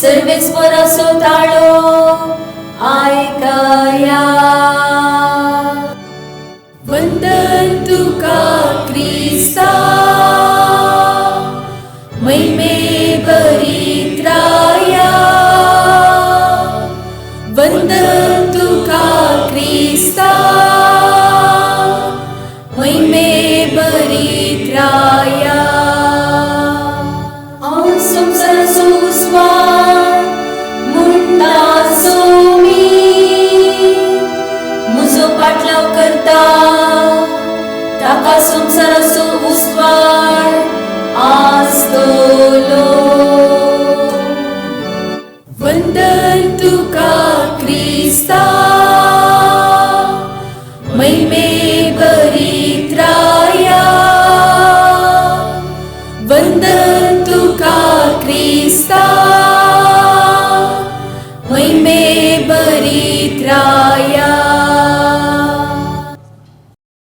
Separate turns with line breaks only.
सर्वेच परसो ताळो ऐकाया. वंदन तुका क्रिस्ता, महिमे भरीत राया. वंदन तुका क्रिस्ता, महिमे भरीत राया. हांव संवसाराचो उस्वार म्हणटाचो मी, म्हजो पाटलाव करता ताका संवसाराचो उस्वार आसतलो. वंदन तुका क्रिस्ता, महिमे भरीत राया. वंदन तुका क्रिस्ता, महिमे भरीत राया.